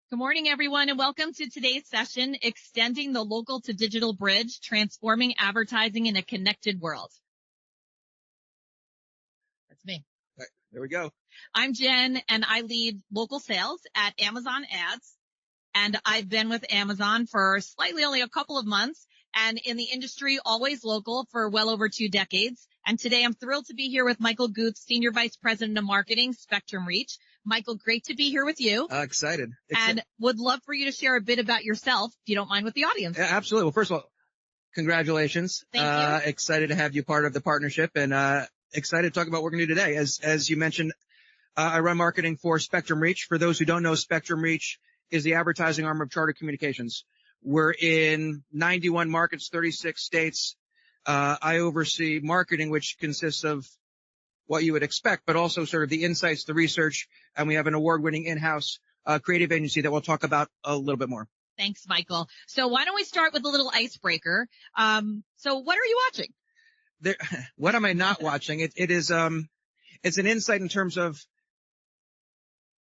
Good morning, everyone, and welcome to today's session, Extending the Local to Digital Bridge, Transforming Advertising in a Connected World. That's me. All right, there we go. I'm Jen, and I lead local sales at Amazon Ads, and I've been with Amazon for slightly only a couple of months, and in the industry, always local for well over 2 decades. And today I'm thrilled to be here with Michael Guth, Senior Vice President of Marketing, Spectrum Reach. Michael, great to be here with you. Excited. And would love for you to share a bit about yourself, if you don't mind, with the audience. Yeah, absolutely. Well, first of all, congratulations. Thank you. Excited to have you part of the partnership and excited to talk about what we're going to do today. As you mentioned, I run marketing for Spectrum Reach. For those who don't know, Spectrum Reach is the advertising arm of Charter Communications. We're in 91 markets, 36 states. I oversee marketing, which consists of what you would expect, but also sort of the insights, the research, and we have an award-winning in-house creative agency that we'll talk about a little bit more. Thanks, Michael. So why don't we start with a little icebreaker? So what are you watching? What am I not watching? It's an insight in terms of,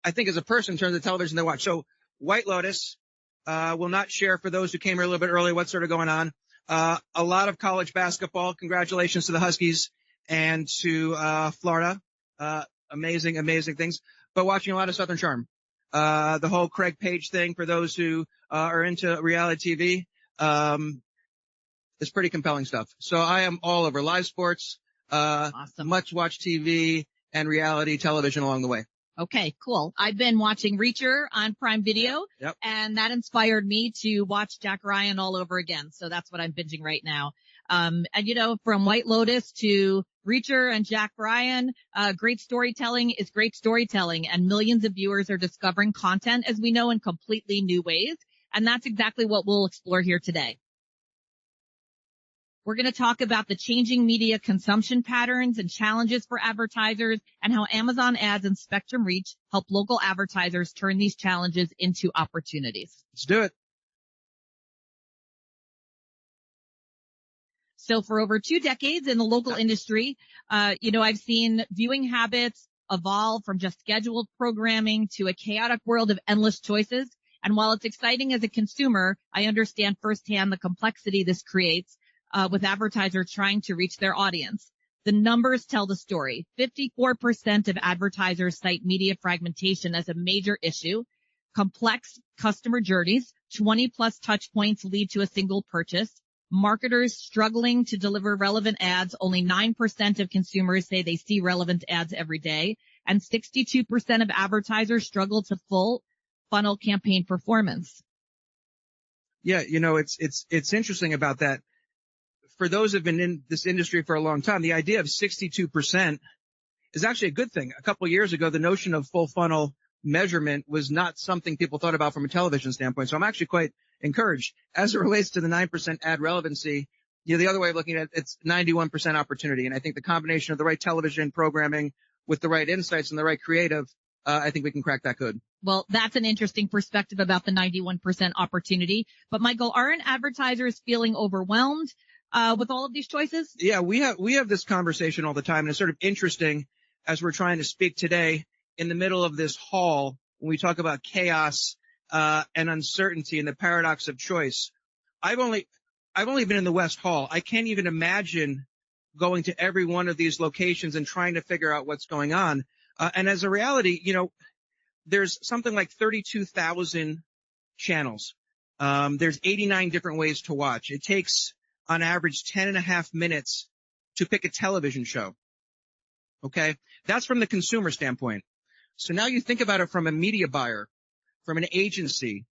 I think as a person, in terms of television they watch. So White Lotus will not share for those who came here a little bit early what's sort of going on. A lot of college basketball. Congratulations to the Huskies and to Florida. Amazing things. But watching a lot of Southern Charm. The whole Craig Page thing, for those who are into reality TV, is pretty compelling stuff. So I am all over live sports, Awesome. Much watch TV, and reality television along the way. Okay, cool. I've been watching Reacher on Prime Video, Yep. and that inspired me to watch Jack Ryan all over again. So that's what I'm binging right now. And from White Lotus to Reacher and Jack Ryan, great storytelling is great storytelling, and millions of viewers are discovering content, as we know, in completely new ways. And that's exactly what we'll explore here today. We're going to talk about the changing media consumption patterns and challenges for advertisers, and how Amazon Ads and Spectrum Reach help local advertisers turn these challenges into opportunities. Let's do it. So for over 2 decades in the local industry, I've seen viewing habits evolve from just scheduled programming to a chaotic world of endless choices. And while it's exciting as a consumer, I understand firsthand the complexity this creates with advertisers trying to reach their audience. The numbers tell the story. 54% of advertisers cite media fragmentation as a major issue. Complex customer journeys, 20 plus touch points lead to a single purchase. Marketers struggling to deliver relevant ads. Only 9% of consumers say they see relevant ads every day. And 62% of advertisers struggle to full funnel campaign performance. Yeah, it's interesting about that. For those who've been in this industry for a long time, the idea of 62% is actually a good thing. A couple of years ago, the notion of full funnel measurement was not something people thought about from a television standpoint. So I'm actually quite encouraged. As it relates to the 9% ad relevancy, the other way of looking at it, it's 91% opportunity. And I think the combination of the right television programming with the right insights and the right creative, I think we can crack that code. Well, that's an interesting perspective about the 91% opportunity. But Michael, aren't advertisers feeling overwhelmed with all of these choices? Yeah, we have this conversation all the time, and it's sort of interesting as we're trying to speak today in the middle of this hall when we talk about chaos and uncertainty and the paradox of choice. I've only been in the West Hall. I can't even imagine going to every one of these locations and trying to figure out what's going on. And as a reality, there's something like 32,000 channels. There's 89 different ways to watch. It takes on average 10 and a half minutes to pick a television show. Okay. That's from the consumer standpoint. So now you think about it from a media buyer, from an agency,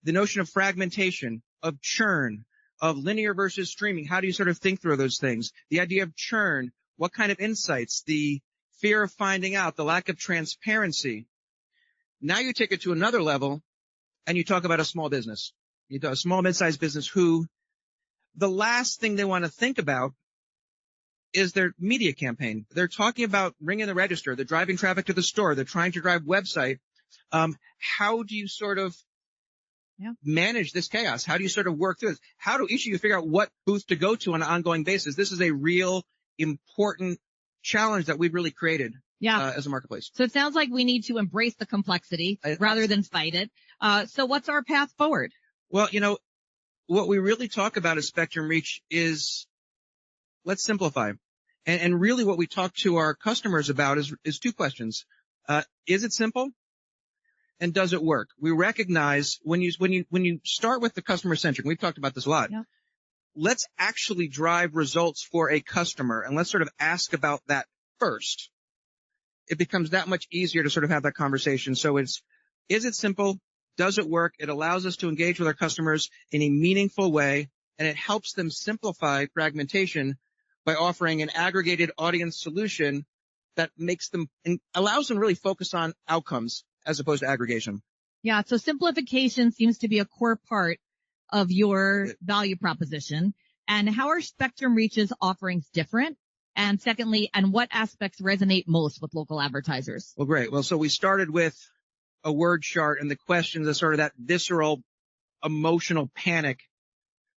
the notion of fragmentation, of churn, of linear versus streaming. How do you sort of think through those things? The idea of churn, what kind of insights, the fear of finding out, the lack of transparency. Now you take it to another level and you talk about a small business. You do a small, mid-sized business who the last thing they want to think about is their media campaign. They're talking about ringing the register. They're driving traffic to the store. They're trying to drive website. How do you sort of manage this chaos? How do you sort of work through this? How do each of you figure out what booth to go to on an ongoing basis? This is a real important challenge that we've really created as a marketplace. So it sounds like we need to embrace the complexity rather than fight it. So what's our path forward? Well, what we really talk about as Spectrum Reach is let's simplify. And really what we talk to our customers about is two questions. Is it simple? And does it work? We recognize when you start with the customer centric, we've talked about this a lot. Yeah. Let's actually drive results for a customer and let's sort of ask about that first. It becomes that much easier to sort of have that conversation. So is it simple? Does it work? It allows us to engage with our customers in a meaningful way, and it helps them simplify fragmentation by offering an aggregated audience solution that makes them and allows them to really focus on outcomes as opposed to aggregation. Yeah. So simplification seems to be a core part of your value proposition. And how are Spectrum Reach's offerings different? And secondly, and what aspects resonate most with local advertisers? Well, great. Well, so we started with a word chart and the questions of sort of that visceral emotional panic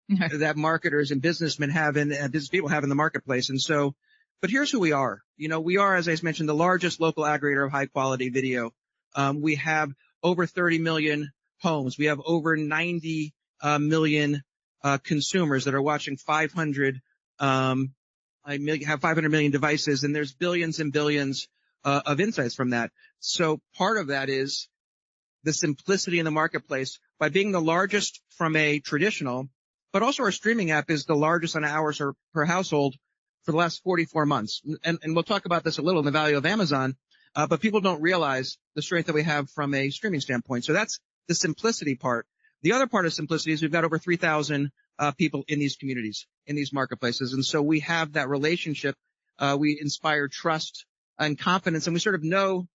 that marketers and businessmen have and business people have in the marketplace. And so, but here's who we are. We are, as I mentioned, the largest local aggregator of high quality video. We have over 30 million homes. We have over 90 million consumers that are watching 500 million devices, and there's billions and billions of insights from that. So part of that is the simplicity in the marketplace by being the largest from a traditional, but also our streaming app is the largest on hours per household for the last 44 months. And we'll talk about this a little in the value of Amazon, but people don't realize the strength that we have from a streaming standpoint. So that's the simplicity part. The other part of simplicity is we've got over 3,000 people in these communities, in these marketplaces. And so we have that relationship. We inspire trust and confidence, and we sort of know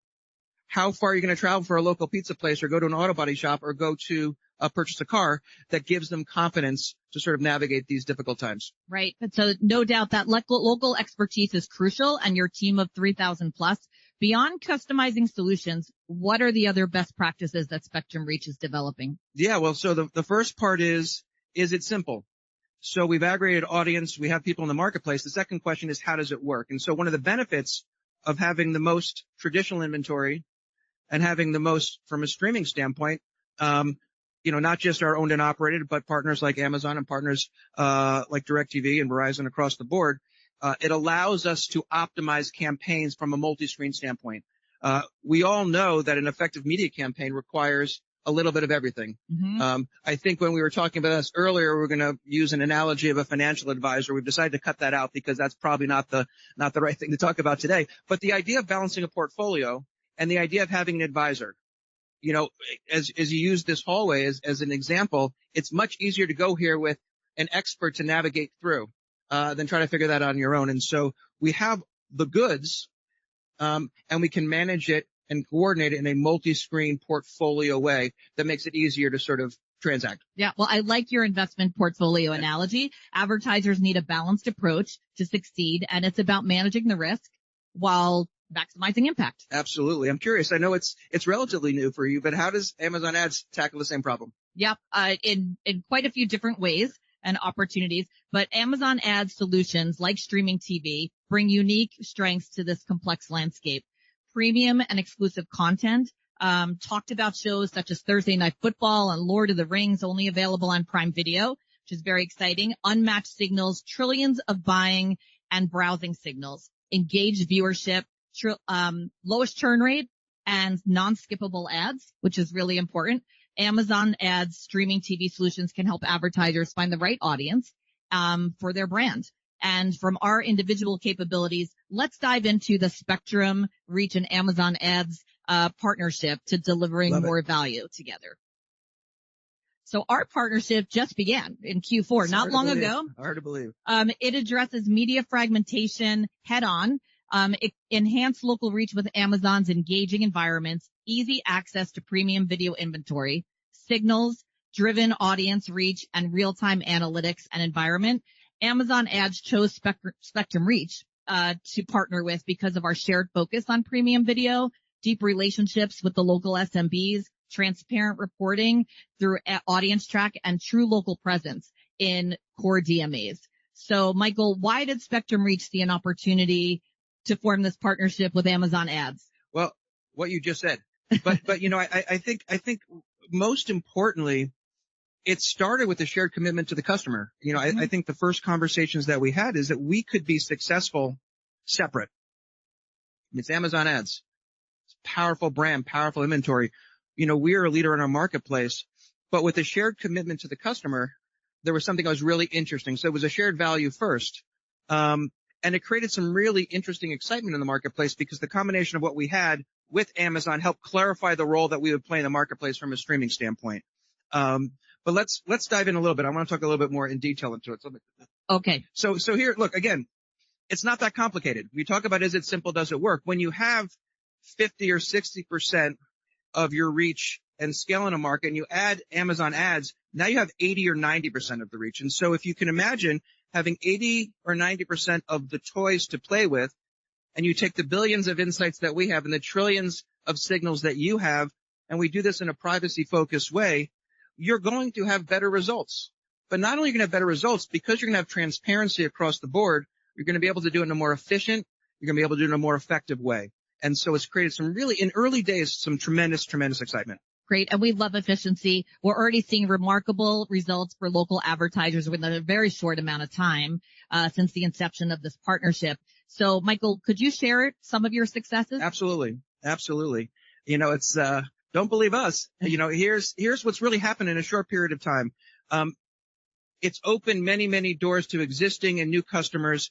how far you're going to travel for a local pizza place or go to an auto body shop or go to purchase a car. That gives them confidence to sort of navigate these difficult times. Right. But so no doubt that local expertise is crucial, and your team of 3,000 plus. Beyond customizing solutions, what are the other best practices that Spectrum Reach is developing? Yeah, well, so the first part is it simple? So we've aggregated audience. We have people in the marketplace. The second question is, how does it work? And so one of the benefits of having the most traditional inventory and having the most from a streaming standpoint, not just our owned and operated, but partners like Amazon and partners like DirecTV and Verizon across the board, it allows us to optimize campaigns from a multi-screen standpoint. We all know that an effective media campaign requires a little bit of everything. Mm-hmm. I think when we were talking about this earlier, we were going to use an analogy of a financial advisor. We've decided to cut that out because that's probably not the right thing to talk about today. But the idea of balancing a portfolio and the idea of having an advisor, as you use this hallway as an example, it's much easier to go here with an expert to navigate through than try to figure that out on your own. And so we have the goods, and we can manage it and coordinate it in a multi-screen portfolio way that makes it easier to sort of transact. Yeah, well, I like your investment portfolio analogy. Advertisers need a balanced approach to succeed, and it's about managing the risk while maximizing impact. Absolutely. I'm curious. I know it's relatively new for you, but how does Amazon Ads tackle the same problem? Yep, in quite a few different ways and opportunities, but Amazon Ads solutions like streaming TV bring unique strengths to this complex landscape. Premium and exclusive content, talked about shows such as Thursday Night Football and Lord of the Rings, only available on Prime Video, which is very exciting. Unmatched signals, trillions of buying and browsing signals, engaged viewership, lowest churn rate, and non-skippable ads, which is really important. Amazon Ads streaming TV solutions can help advertisers find the right audience for their brand. And from our individual capabilities, let's dive into the Spectrum Reach and Amazon Ads partnership to delivering more value together. So our partnership just began in Q4, It's not long ago. Hard to believe. It addresses media fragmentation head on. It enhanced local reach with Amazon's engaging environments, easy access to premium video inventory, signals, driven audience reach, and real-time analytics and environment. Amazon Ads chose Spectrum Reach to partner with because of our shared focus on premium video, deep relationships with the local SMBs, transparent reporting through Audience Track, and true local presence in core DMAs. So, Michael, why did Spectrum Reach see an opportunity to form this partnership with Amazon Ads? Well, what you just said, but I think most importantly, it started with a shared commitment to the customer. I think the first conversations that we had is that we could be successful separate. It's Amazon Ads. It's powerful brand, powerful inventory. We are a leader in our marketplace, but with a shared commitment to the customer, there was something that was really interesting. So it was a shared value first. And it created some really interesting excitement in the marketplace because the combination of what we had with Amazon helped clarify the role that we would play in the marketplace from a streaming standpoint. But let's dive in a little bit. I want to talk a little bit more in detail into it. Okay. So here, look, again, it's not that complicated. We talk about, is it simple? Does it work? When you have 50 or 60% of your reach and scale in a market and you add Amazon Ads, now you have 80 or 90% of the reach. And so if you can imagine having 80 or 90% of the toys to play with, and you take the billions of insights that we have and the trillions of signals that you have, and we do this in a privacy-focused way, you're going to have better results. But not only are you going to have better results, because you're going to have transparency across the board, you're going to be able to do it in a more efficient, you're going to be able to do it in a more effective way. And so it's created some really, in early days, some tremendous excitement. Great. And we love efficiency. We're already seeing remarkable results for local advertisers within a very short amount of time since the inception of this partnership. So, Michael, could you share some of your successes? Absolutely. It's don't believe us. Here's what's really happened in a short period of time. It's opened many doors to existing and new customers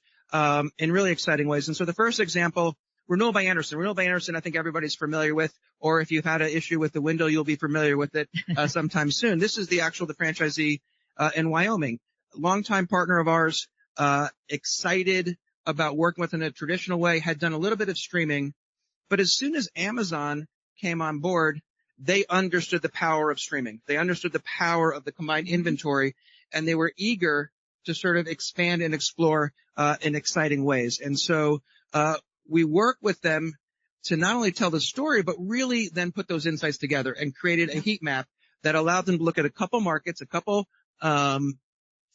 in really exciting ways. And so the first example, Renewal by Andersen. Renewal by Andersen, I think everybody's familiar with, or if you've had an issue with the window, you'll be familiar with it sometime soon. This is the franchisee in Wyoming, longtime partner of ours, excited about working with in a traditional way, had done a little bit of streaming, but as soon as Amazon came on board, they understood the power of streaming. They understood the power of the combined inventory, and they were eager to sort of expand and explore in exciting ways. And so we work with them to not only tell the story, but really then put those insights together and created a heat map that allowed them to look at a couple markets, a couple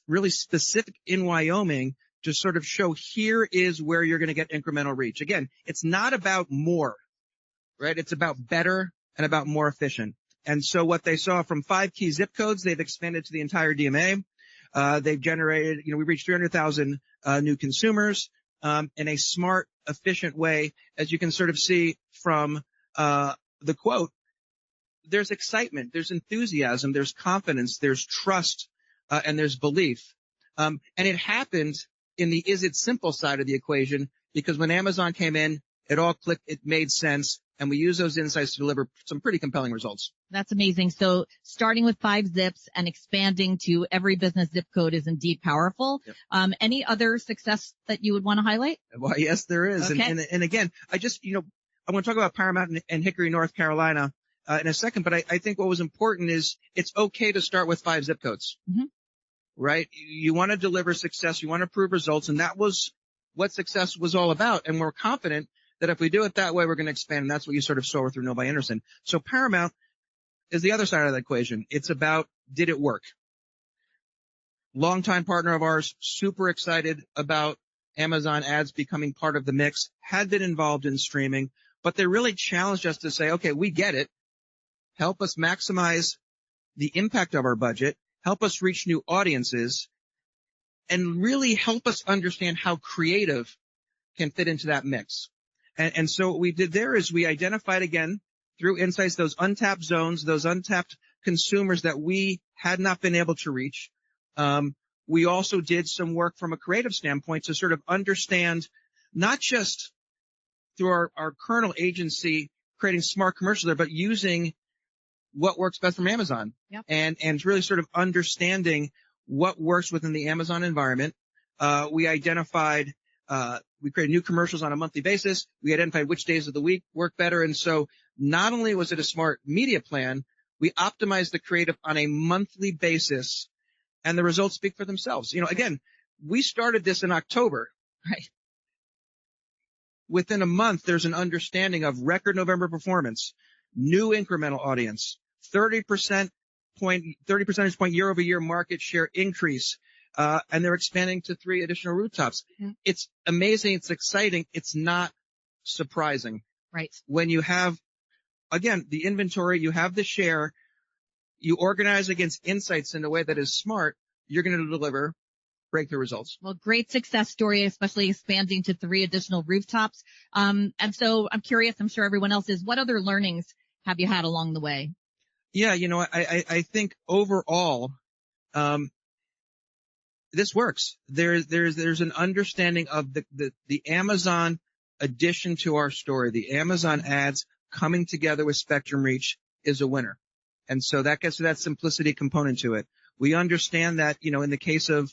really specific in Wyoming to sort of show here is where you're going to get incremental reach. Again, it's not about more, right? It's about better and about more efficient. And so what they saw from 5 key zip codes, they've expanded to the entire DMA. They've generated, we reached 300,000 new consumers in a smart, efficient way. As you can sort of see from the quote, there's excitement, there's enthusiasm, there's confidence, there's trust, and there's belief. And it happened in the is it simple side of the equation, because when Amazon came in, it all clicked, it made sense, and we use those insights to deliver some pretty compelling results. That's amazing. So starting with 5 zips and expanding to every business zip code is indeed powerful. Yep. Any other success that you would want to highlight? Well, yes, there is. Okay. And again, I want to talk about Paramount and Hickory, North Carolina in a second, but I think what was important is it's okay to start with 5 zip codes. Mm-hmm. Right? You want to deliver success, you want to prove results, and that was what success was all about. And we're confident that if we do it that way, we're going to expand. And that's what you sort of saw with Renewal by Andersen. So Paramount is the other side of the equation. It's about, did it work? Longtime partner of ours, super excited about Amazon Ads becoming part of the mix, had been involved in streaming, but they really challenged us to say, okay, we get it. Help us maximize the impact of our budget. Help us reach new audiences, and really help us understand how creative can fit into that mix. And so what we did there is we identified, again, through insights, those untapped zones, those untapped consumers that we had not been able to reach. We also did some work from a creative standpoint to sort of understand, not just through our kernel agency creating smart commercials there, but using what works best from Amazon. Yep. And really sort of understanding what works within the Amazon environment. We identified, we created new commercials on a monthly basis. We identified which days of the week work better. And so not only was it a smart media plan, we optimized the creative on a monthly basis, and the results speak for themselves. Again, we started this in October, right? Within a month, there's an understanding of record November performance, new incremental audience, 30 percentage point year over year market share increase. And they're expanding to 3 additional rooftops. Mm-hmm. It's amazing. It's exciting. It's not surprising. Right. When you have, again, the inventory, you have the share, you organize against insights in a way that is smart, you're going to deliver breakthrough results. Well, great success story, especially expanding to 3 additional rooftops. And so I'm curious, I'm sure everyone else is, what other learnings have you had along the way? Yeah, I think overall, this works. There's an understanding of the Amazon addition to our story. The Amazon ads coming together with Spectrum Reach is a winner. And so that gets to that simplicity component to it. We understand that, in the case of,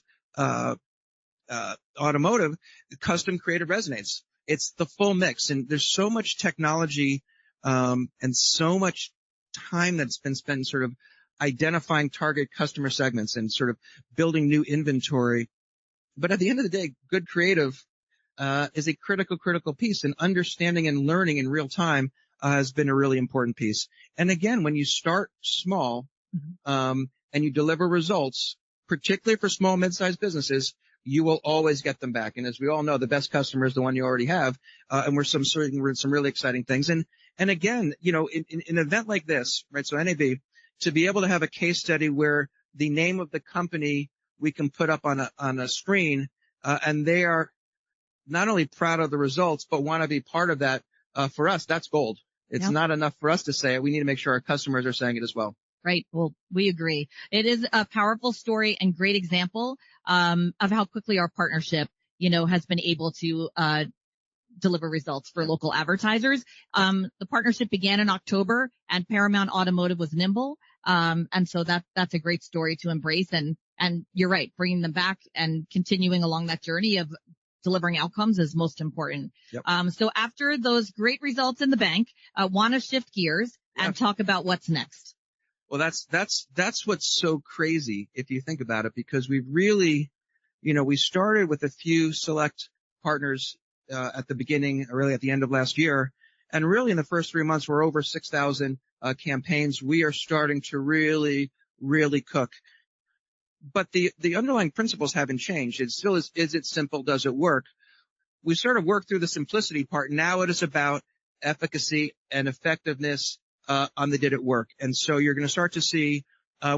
automotive, custom creative resonates. It's the full mix. And there's so much technology, and so much time that's been spent sort of identifying target customer segments and sort of building new inventory. But at the end of the day, good creative is a critical piece, and understanding and learning in real time has been a really important piece. And again, when you start small, and you deliver results, particularly for small, mid-sized businesses, you will always get them back. And as we all know, the best customer is the one you already have. And we're some really exciting things. And again, in an event like this, right? So NAB, to be able to have a case study where the name of the company we can put up on a screen, and they are not only proud of the results, but want to be part of that, for us, that's gold. It's not enough for us to say it. We need to make sure our customers are saying it as well. Right. Well, we agree. It is a powerful story and great example of how quickly our partnership, has been able to deliver results for local advertisers. The partnership began in October, and Paramount Automotive was nimble. And so that's a great story to embrace. And you're right, bringing them back and continuing along that journey of delivering outcomes is most important. Yep. So after those great results in the bank, want to shift gears and talk about what's next. Well, that's what's so crazy if you think about it, because we've really, we started with a few select partners at the beginning, or really at the end of last year, and really in the first 3 months we're over 6,000 campaigns. We are starting to really cook. But the underlying principles haven't changed. It still is it simple? Does it work? We sort of worked through the simplicity part. Now it is about efficacy and effectiveness on the did it work. And so you're going to start to see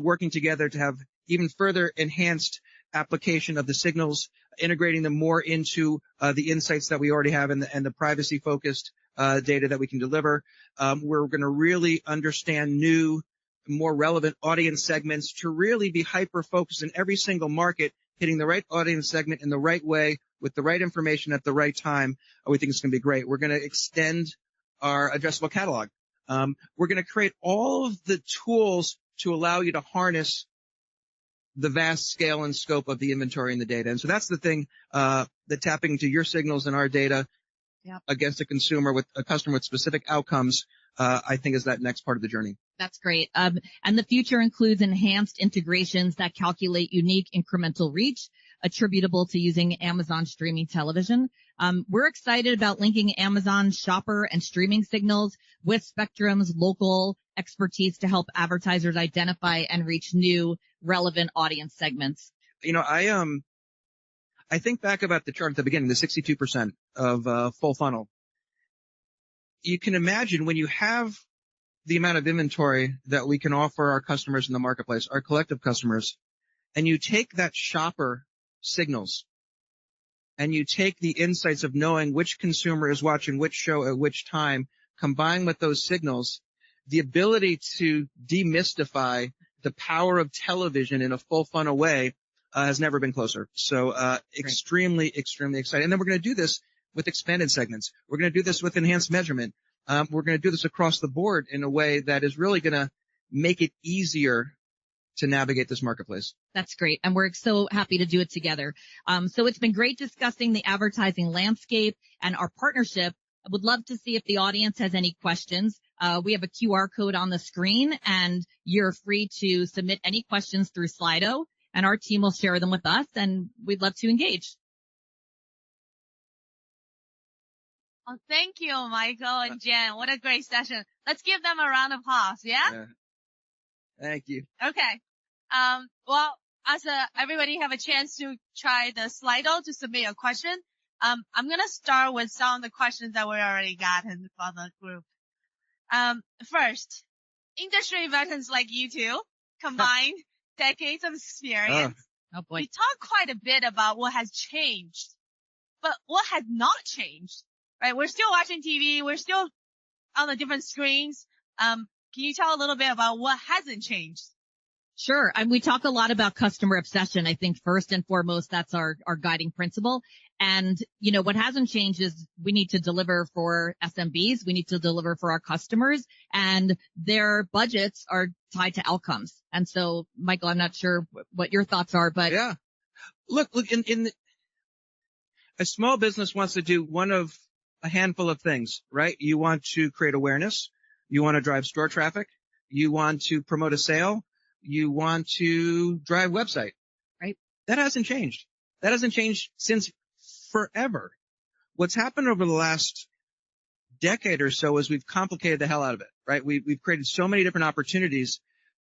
working together to have even further enhanced application of the signals, integrating them more into the insights that we already have and the privacy focused data that we can deliver. We're going to really understand new, more relevant audience segments to really be hyper focused in every single market, hitting the right audience segment in the right way with the right information at the right time. We think it's going to be great. We're going to extend our addressable catalog. We're going to create all of the tools to allow you to harness the vast scale and scope of the inventory and the data. And so that's the thing, the tapping into your signals and our data against a customer with specific outcomes, I think is that next part of the journey. That's great. And the future includes enhanced integrations that calculate unique incremental reach attributable to using Amazon streaming television. We're excited about linking Amazon shopper and streaming signals with Spectrum's local expertise to help advertisers identify and reach new relevant audience segments. I think back about the chart at the beginning, the 62% of full funnel. You can imagine when you have the amount of inventory that we can offer our customers in the marketplace, our collective customers, and you take that shopper signals and you take the insights of knowing which consumer is watching which show at which time, combined with those signals, the ability to demystify the power of television in a full funnel way has never been closer. So extremely exciting. And then we're going to do this with expanded segments. We're going to do this with enhanced measurement. We're going to do this across the board in a way that is really going to make it easier to navigate this marketplace. That's great. And we're so happy to do it together. So it's been great discussing the advertising landscape and our partnership. I would love to see if the audience has any questions. We have a QR code on the screen, and you're free to submit any questions through Slido, and our team will share them with us, and we'd love to engage. Oh, thank you, Michael and Jen. What a great session. Let's give them a round of applause, yeah? Thank you. Okay. Well, as everybody have a chance to try the Slido to submit a question, I'm gonna start with some of the questions that we already gotten from the group. First, industry veterans like you two combined decades of experience. Oh boy. We talked quite a bit about what has changed, but what has not changed, right? We're still watching TV. We're still on the different screens. Can you tell a little bit about what hasn't changed? Sure. And we talk a lot about customer obsession. I think first and foremost, that's our guiding principle. And, you know, what hasn't changed is we need to deliver for SMBs. We need to deliver for our customers, and their budgets are tied to outcomes. And so, Michael, I'm not sure what your thoughts are, but Yeah. Look, a small business wants to do one of a handful of things, right? You want to create awareness. You want to drive store traffic. You want to promote a sale. You want to drive website. Right. That hasn't changed. That hasn't changed since forever. What's happened over the last decade or so is we've complicated the hell out of it, right? We've created so many different opportunities,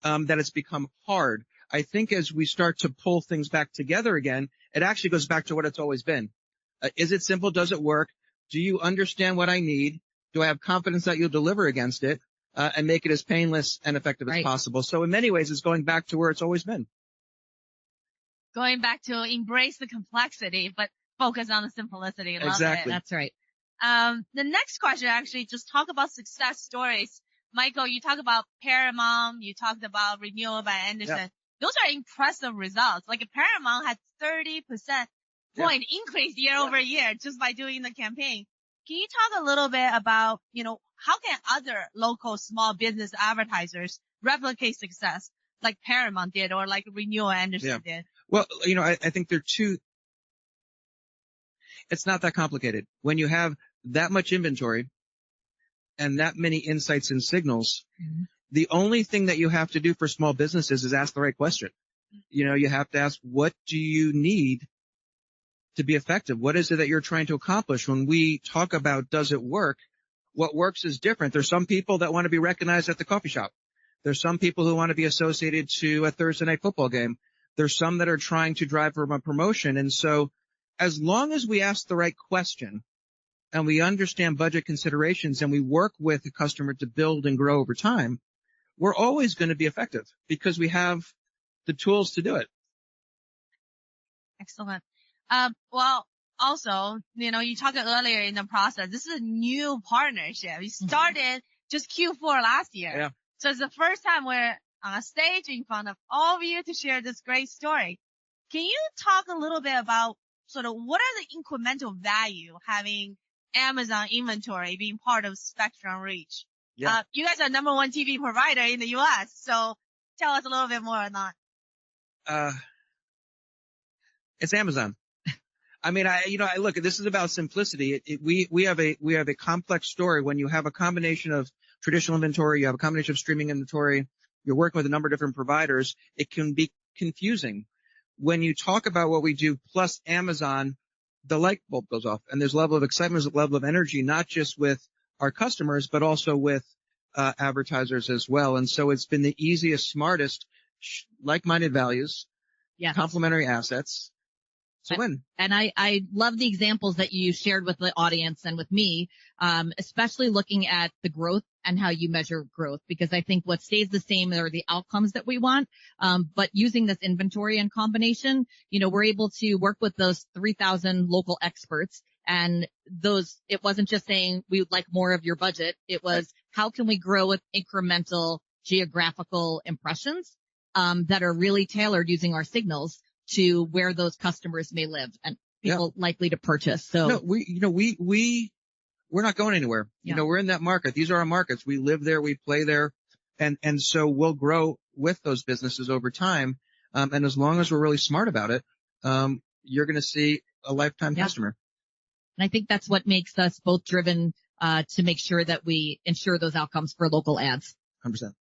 that it's become hard. I think as we start to pull things back together again, it actually goes back to what it's always been. Is it simple? Does it work? Do you understand what I need? Do I have confidence that you'll deliver against it? And make it as painless and effective as possible. So in many ways, it's going back to where it's always been. Going back to embrace the complexity, but focus on the simplicity. Love Exactly. it. that's right. The next question, actually, just talk about success stories. Michael, you talk about Paramount. You talked about Renewal by Andersen. Yeah. Those are impressive results. Like Paramount had 30% point increase year over year just by doing the campaign. Can you talk a little bit about, you know, how can other local small business advertisers replicate success like Paramount did or like Renewal Andersen did? Well, you know, I think there are two. It's not that complicated. When you have that much inventory and that many insights and signals, the only thing that you have to do for small businesses is ask the right question. You know, you have to ask, what do you need to be effective? What is it that you're trying to accomplish? When we talk about does it work, what works is different. There's some people that want to be recognized at the coffee shop. There's some people who want to be associated to a Thursday night football game. There's some that are trying to drive from a promotion. And so as long as we ask the right question and we understand budget considerations and we work with the customer to build and grow over time, we're always going to be effective because we have the tools to do it. Excellent. Well, also, you know, you talked earlier in the process, this is a new partnership. You started just Q4 last year. Yeah. So it's the first time we're on a stage in front of all of you to share this great story. Can you talk a little bit about sort of what are the incremental value having Amazon inventory being part of Spectrum Reach? Yeah. You guys are number one TV provider in the U.S. So tell us a little bit more on that. It's Amazon. I mean, look, this is about simplicity. We have a complex story. When you have a combination of traditional inventory, you have a combination of streaming inventory, you're working with a number of different providers, it can be confusing. When you talk about what we do plus Amazon, the light bulb goes off and there's a level of excitement, there's a level of energy, not just with our customers, but also with advertisers as well. And so it's been the easiest, smartest, like-minded values, complementary assets. So win. And I love the examples that you shared with the audience and with me, especially looking at the growth and how you measure growth, because I think what stays the same are the outcomes that we want. But using this inventory and combination, you know, we're able to work with those 3,000 local experts, and it wasn't just saying we would like more of your budget. It was how can we grow with incremental geographical impressions, that are really tailored using our signals to where those customers may live and people likely to purchase. So no, we're not going anywhere. You know, we're in that market. These are our markets. We live there. We play there. And so we'll grow with those businesses over time. And as long as we're really smart about it, you're going to see a lifetime customer. And I think that's what makes us both driven, to make sure that we ensure those outcomes for local ads. 100%.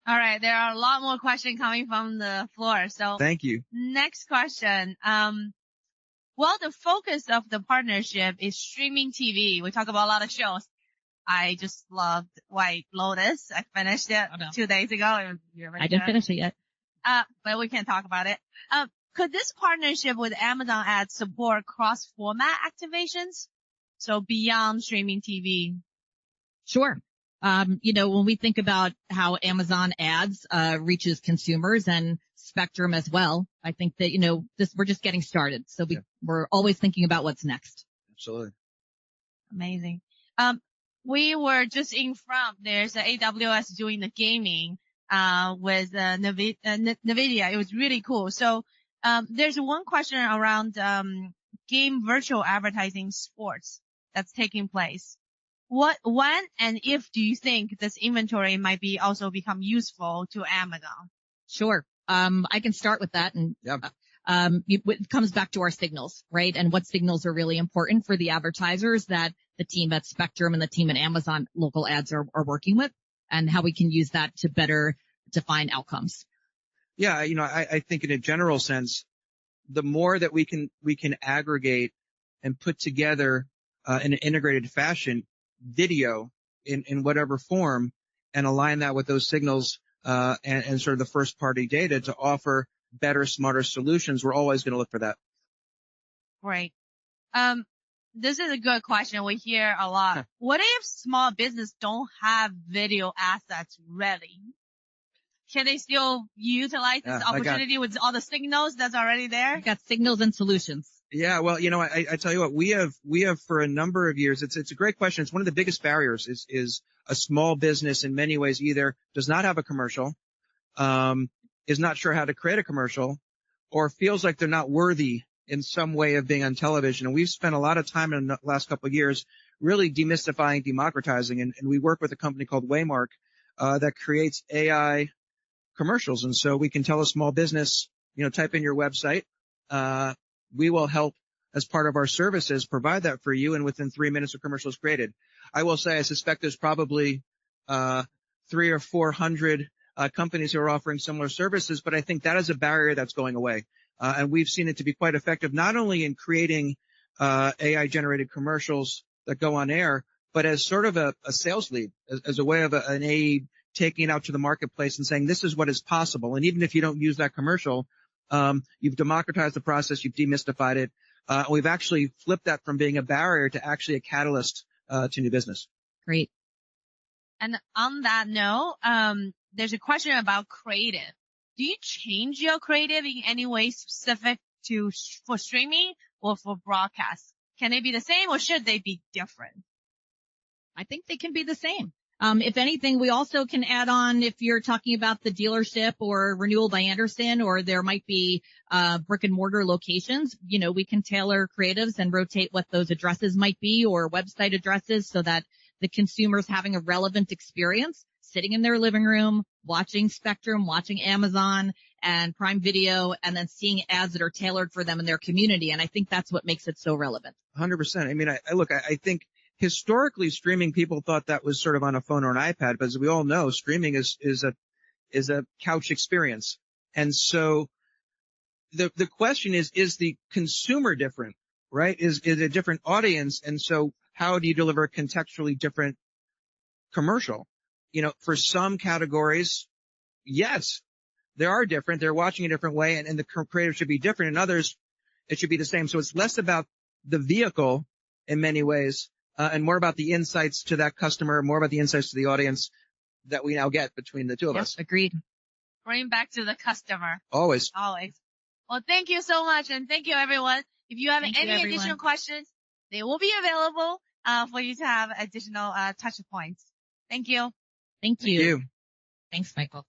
All right. There are a lot more questions coming from the floor. So thank you. Next question. Well, the focus of the partnership is streaming TV. We talk about a lot of shows. I just loved White Lotus. I finished it 2 days ago. I didn't finish it yet. But we can't talk about it. Could this partnership with Amazon Ads support cross-format activations? So beyond streaming TV? Sure. When we think about how Amazon ads, reaches consumers and Spectrum as well, I think that, we're just getting started. So we're always thinking about what's next. Absolutely. Amazing. We were just in front. There's a AWS doing the gaming, with, NVIDIA. It was really cool. So, there's one question around, game virtual advertising sports that's taking place. When and if do you think this inventory might be also become useful to Amazon? Sure. I can start with that. And it comes back to our signals, right? And what signals are really important for the advertisers that the team at Spectrum and the team at Amazon local ads are working with, and how we can use that to better define outcomes. Yeah. I think in a general sense, the more that we can aggregate and put together, in an integrated fashion, video in whatever form, and align that with those signals, and sort of the first party data to offer better, smarter solutions, we're always going to look for that. Right. This is a good question. We hear a lot. What if small business don't have video assets ready? Can they still utilize this opportunity with all the signals that's already there? We've got signals and solutions. Yeah, well, I tell you what, we have for a number of years. It's a great question. It's one of the biggest barriers is a small business in many ways either does not have a commercial, is not sure how to create a commercial, or feels like they're not worthy in some way of being on television. And we've spent a lot of time in the last couple of years really demystifying, democratizing, and we work with a company called Waymark, that creates AI commercials. And so we can tell a small business, type in your website. We will help, as part of our services, provide that for you. And within 3 minutes, a commercial is created. I will say, I suspect there's probably 300 or 400 companies who are offering similar services, but I think that is a barrier that's going away. And we've seen it to be quite effective, not only in creating AI generated commercials that go on air, but as sort of a sales lead, as a way of an aid, taking it out to the marketplace and saying, this is what is possible. And even if you don't use that commercial, you've democratized the process, you've demystified it. We've actually flipped that from being a barrier to actually a catalyst to new business. Great. And on that note, there's a question about creative. Do you change your creative in any way specific for streaming or for broadcast? Can they be the same or should they be different? I think they can be the same. If anything, we also can add on if you're talking about the dealership or Renewal by Andersen, or there might be brick and mortar locations, we can tailor creatives and rotate what those addresses might be, or website addresses, so that the consumer's having a relevant experience sitting in their living room, watching Spectrum, watching Amazon and Prime Video, and then seeing ads that are tailored for them in their community. And I think that's what makes it so relevant. 100%. I mean, I think historically, streaming, people thought that was sort of on a phone or an iPad, but as we all know, streaming is a couch experience. And so the question is the consumer different, right? Is a different audience. And so how do you deliver a contextually different commercial? For some categories, yes, they are different. They're watching a different way, and the creative should be different. In others, it should be the same. So it's less about the vehicle in many ways, and more about the insights to that customer, more about the insights to the audience that we now get between the two of us. Agreed. Bring back to the customer. Always. Well, thank you so much, and thank you, everyone. If you have any additional questions, they will be available for you to have additional touch points. Thank you. Thank you. Thank you. Thanks, Michael.